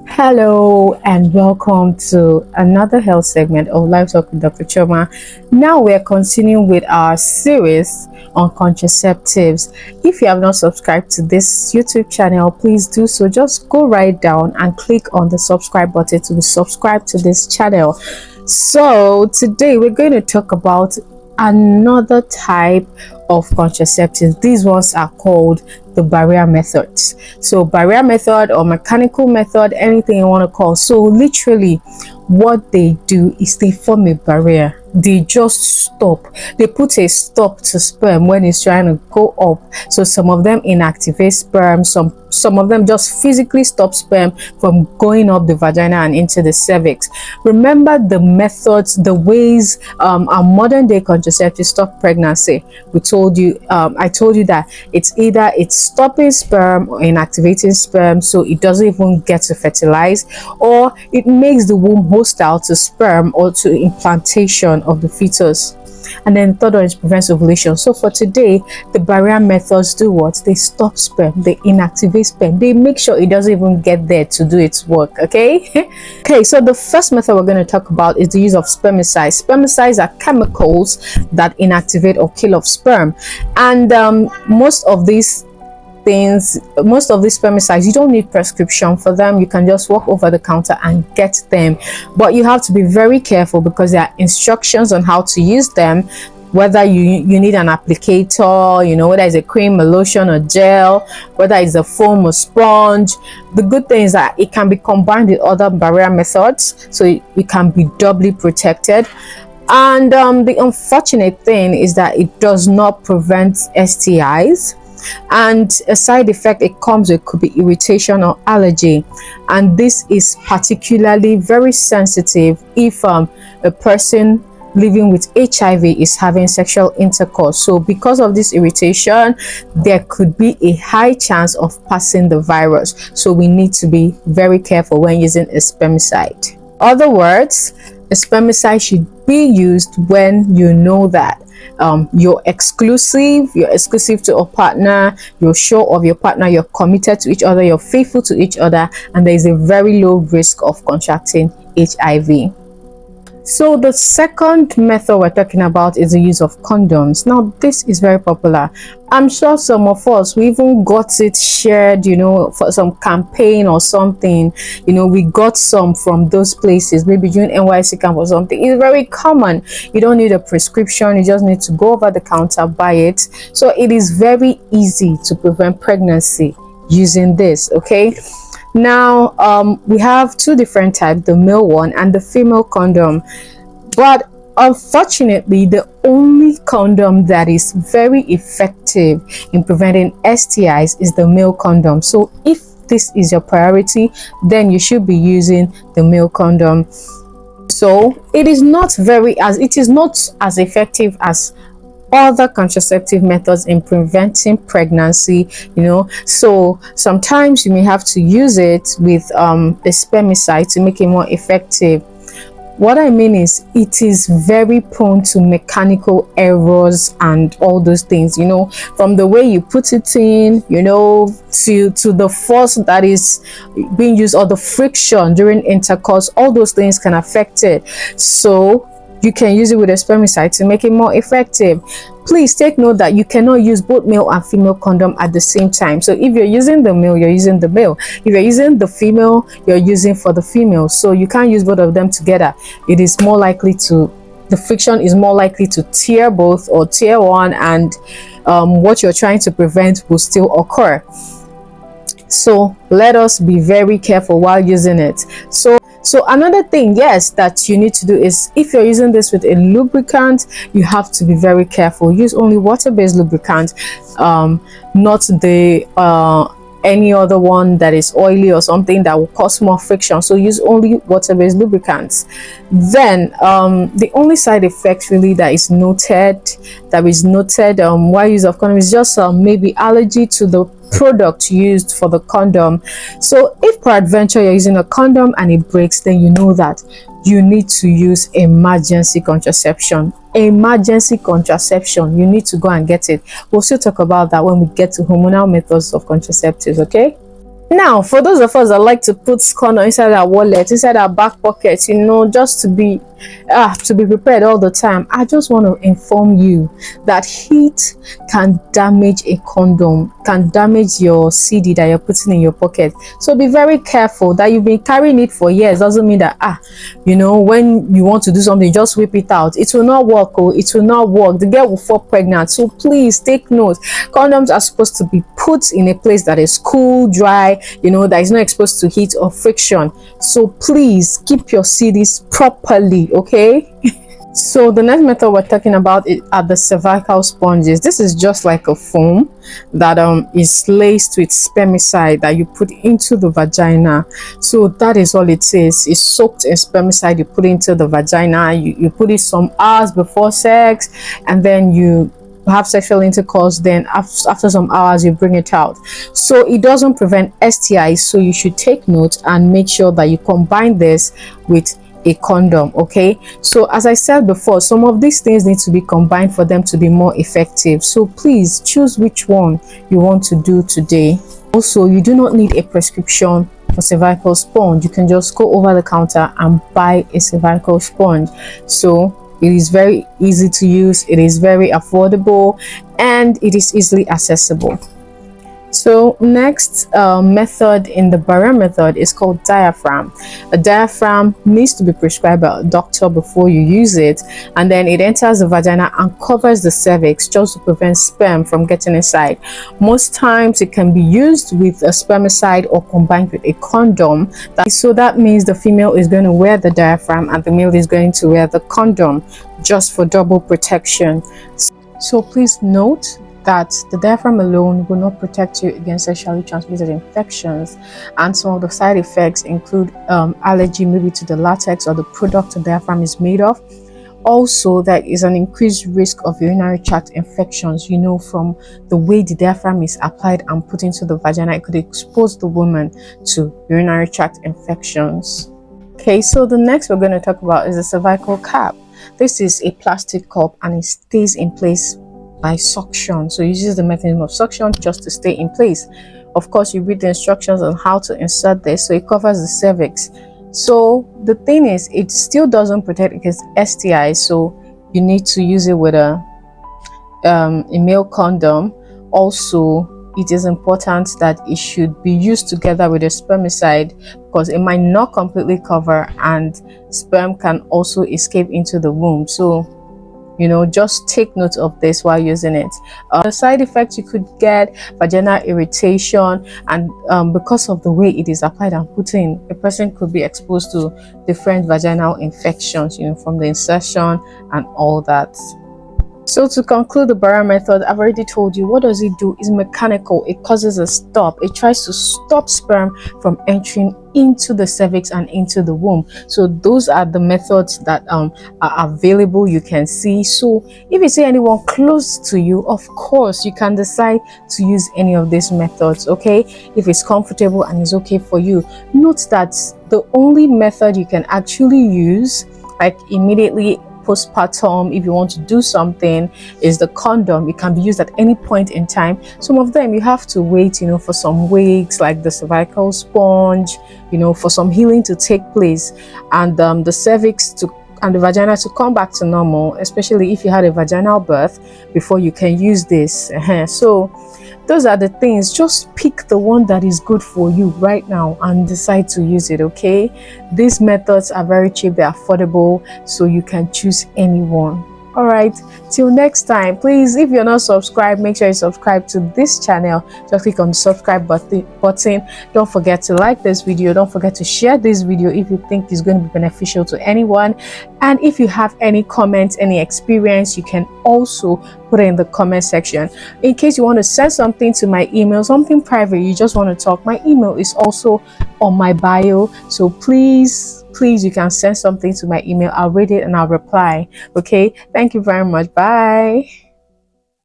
Hello and welcome to another health segment of Life Talk with Dr. Choma. Now we're continuing with our series on contraceptives. If you have not subscribed to this YouTube channel, please do so. Just go right down and click on the subscribe button to be subscribed to this channel. So today we're going to talk about another type of contraceptives. These ones are called the barrier methods. So barrier method or mechanical method, anything you want to call. So literally what they do is they form a barrier. They just stop. They put a stop to sperm when it's trying to go up. So some of them inactivate sperm, some of them just physically stop sperm from going up the vagina and into the cervix. Remember the methods, the ways our modern day contraceptives stop pregnancy. I told you that it's stopping sperm or inactivating sperm so it doesn't even get to fertilize, or it makes the womb hostile to sperm or to implantation of the fetus. And then the third one is prevents ovulation. So for today, the barrier methods do what? They stop sperm, they inactivate sperm, they make sure it doesn't even get there to do its work. Okay. So the first method we're going to talk about is the use of spermicides. Spermicides are chemicals that inactivate or kill off sperm, and most of these spermicides, you don't need prescription for them. You can just walk over the counter and get them, but you have to be very careful because there are instructions on how to use them, whether you need an applicator, whether it's a cream, a lotion, or gel, whether it's a foam or sponge. The good thing is that it can be combined with other barrier methods, so you can be doubly protected. And the unfortunate thing is that it does not prevent STIs, and a side effect it comes with could be irritation or allergy, and this is particularly very sensitive if a person living with HIV is having sexual intercourse. So because of this irritation, there could be a high chance of passing the virus, so we need to be very careful when using a spermicide. Other words, a spermicide should be used when you know that you're exclusive to a partner, you're sure of your partner, you're committed to each other, you're faithful to each other, and there is a very low risk of contracting HIV. So the second method we're talking about is the use of condoms. Now this is very popular. I'm sure some of us, we even got it shared, for some campaign or something. We got some from those places, maybe during NYC camp or something. It's very common. You don't need a prescription, you just need to go over the counter, buy it. So it is very easy to prevent pregnancy using this. Okay. Now we have two different types, the male one and the female condom, but unfortunately the only condom that is very effective in preventing STIs is the male condom. So if this is your priority, then you should be using the male condom. So it is not as effective as other contraceptive methods in preventing pregnancy. So sometimes you may have to use it with a spermicide to make it more effective. What I mean is it is very prone to mechanical errors and all those things, from the way you put it in, to the force that is being used or the friction during intercourse. All those things can affect it. So you can use it with a spermicide to make it more effective. Please take note that you cannot use both male and female condom at the same time. So if you're using the male, you're using the male. If you're using the female, you're using for the female. So you can't use both of them together. The friction is more likely to tear both or tear one, and what you're trying to prevent will still occur. So let us be very careful while using it. So another thing, yes, that you need to do is, if you're using this with a lubricant, you have to be very careful. Use only water-based lubricant, not the any other one that is oily or something that will cause more friction. So use only water-based lubricants. Then the only side effect really that is noted while use of condom is just maybe allergy to the product used for the condom. So if peradventure you're using a condom and it breaks, then you know that you need to use emergency contraception. You need to go and get it. We'll still talk about that when we get to hormonal methods of contraceptives. Okay. Now, for those of us that like to put condom inside our wallet, inside our back pocket, just to be prepared all the time, I just want to inform you that heat can damage a condom, can damage your CD that you're putting in your pocket. So be very careful. That you've been carrying it for years doesn't mean that when you want to do something, just whip it out. It will not work. Oh, it will not work. The girl will fall pregnant. So please take note. Condoms are supposed to be put in a place that is cool, dry, that is not exposed to heat or friction. So please keep your CDs properly, okay? So the next method we're talking about are the cervical sponges. This is just like a foam that is laced with spermicide that you put into the vagina. So that is all it is. It's soaked in spermicide. You put it into the vagina. You put it some hours before sex, and then you have sexual intercourse. Then after some hours you bring it out. So it doesn't prevent STIs, so you should take note and make sure that you combine this with a condom. Okay, so as I said before, some of these things need to be combined for them to be more effective. So please choose which one you want to do today. Also, you do not need a prescription for cervical sponge. You can just go over the counter and buy a cervical sponge. So it is very easy to use, it is very affordable, and it is easily accessible. So next method in the barrier method is called diaphragm. A diaphragm needs to be prescribed by a doctor before you use it, and then it enters the vagina and covers the cervix just to prevent sperm from getting inside. Most times it can be used with a spermicide or combined with a condom. So that means the female is going to wear the diaphragm and the male is going to wear the condom, just for double protection. So please note that the diaphragm alone will not protect you against sexually transmitted infections, and some of the side effects include allergy, maybe to the latex or the product the diaphragm is made of. Also, there is an increased risk of urinary tract infections, from the way the diaphragm is applied and put into the vagina. It could expose the woman to urinary tract infections. Okay, so the next we're going to talk about is the cervical cap. This is a plastic cup and it stays in place by suction. So it uses the mechanism of suction just to stay in place. Of course, you read the instructions on how to insert this. So it covers the cervix. So the thing is, it still doesn't protect against STIs. So you need to use it with a male condom. Also, it is important that it should be used together with a spermicide, because it might not completely cover and sperm can also escape into the womb. So just take note of this while using it. The side effects you could get: vaginal irritation, and because of the way it is applied and put in, a person could be exposed to different vaginal infections, from the insertion and all that. So to conclude the barrier method, I've already told you what does it do. It's mechanical. It causes a stop. It tries to stop sperm from entering into the cervix and into the womb. So those are the methods that are available. You can see. So if you see anyone close to you, of course you can decide to use any of these methods, okay, if it's comfortable and it's okay for you. Note that the only method you can actually use, like immediately postpartum, if you want to do something, is the condom. It can be used at any point in time. Some of them you have to wait, for some weeks, like the cervical sponge, for some healing to take place, and the cervix and the vagina to come back to normal, especially if you had a vaginal birth, before you can use this. So those are the things. Just pick the one that is good for you right now and decide to use it, okay? These methods are very cheap, they're affordable, so you can choose any one. All right, till next time, please, if you're not subscribed, make sure you subscribe to this channel. Just click on the subscribe button. Don't forget to like this video. Don't forget to share this video if you think it's going to be beneficial to anyone. And if you have any comments, any experience, you can also put it in the comment section. In case you want to send something to my email, something private, you just want to talk, my email is also on my bio. So please, you can send something to my email. I'll read it and I'll reply. Okay, thank you very much. Bye.